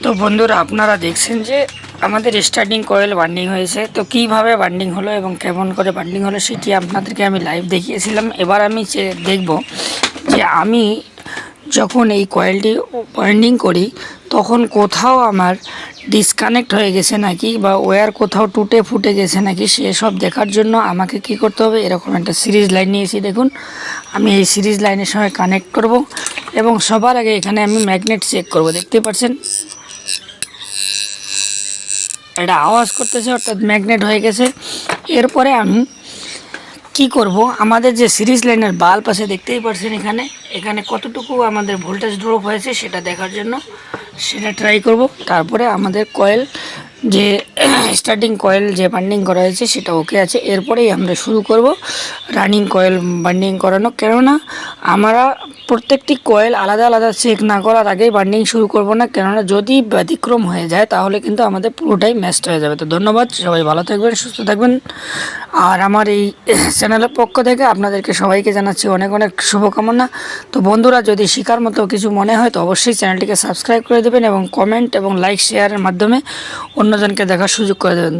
তো বন্ধুরা আপনারা দেখছেন যে আমাদের স্টার্টিং কয়েল বান্ডিং হয়েছে। তো কিভাবে বান্ডিং হলো এবং কেমন করে বান্ডিং হলো সেটি আপনাদেরকে আমি লাইভ দেখিয়েছিলাম। এবার আমি দেখব যে আমি যখন এই কয়েলটি বান্ডিং করি তখন কোথাও আমার ডিসকানেক্ট হয়ে গেছে নাকি বা ওয়্যার কোথাও টুটে ফুটে গেছে নাকি সেসব দেখার জন্য আমাকে কি করতে হবে, এরকম একটা সিরিজ লাইন নিয়েছি। দেখুন আমি এই সিরিজ লাইনের সঙ্গে কানেক্ট করব এবং সবার আগে এখানে আমি ম্যাগনেট চেক করব। দেখতে পাচ্ছেন এটা আওয়াজ করতেছে, অর্থাৎ ম্যাগনেট হয়ে গেছে। এরপরে আমি কি করব, আমাদের যে সিরিজ লাইনের বাল্ব আছে দেখতেই পাচ্ছেন এখানে এখানে কতটুকু আমাদের ভোল্টেজ ড্রপ হয়েছে সেটা দেখার জন্য সেটা ট্রাই করব। তারপরে আমাদের কয়েল যে স্টার্টিং কয়েল যে বান্ডিং করা হয়েছে সেটা ওকে আছে। এরপরেই আমরা শুরু করব রানিং কয়েল বান্ডিং করানো, কেননা আমরা প্রত্যেকটি কয়েল আলাদা আলাদা চেক না করার আগেই বান্ডিং শুরু করব না, কেননা যদি ব্যতিক্রম হয়ে যায় তাহলে কিন্তু আমাদের পুরোটাই ম্যাচড হয়ে যাবে। তো ধন্যবাদ, সবাই ভালো থাকবেন, সুস্থ থাকবেন। আর আমার এই চ্যানেলের পক্ষ থেকে আপনাদেরকে সবাইকে জানাচ্ছি অনেক অনেক শুভকামনা। তো বন্ধুরা, যদি শেখার মতো কিছু মনে হয় তো অবশ্যই চ্যানেলটিকে সাবস্ক্রাইব করে দেবেন এবং কমেন্ট এবং লাইক শেয়ারের মাধ্যমে অন্যজনকে দেখার সুযোগ করে দেবেন।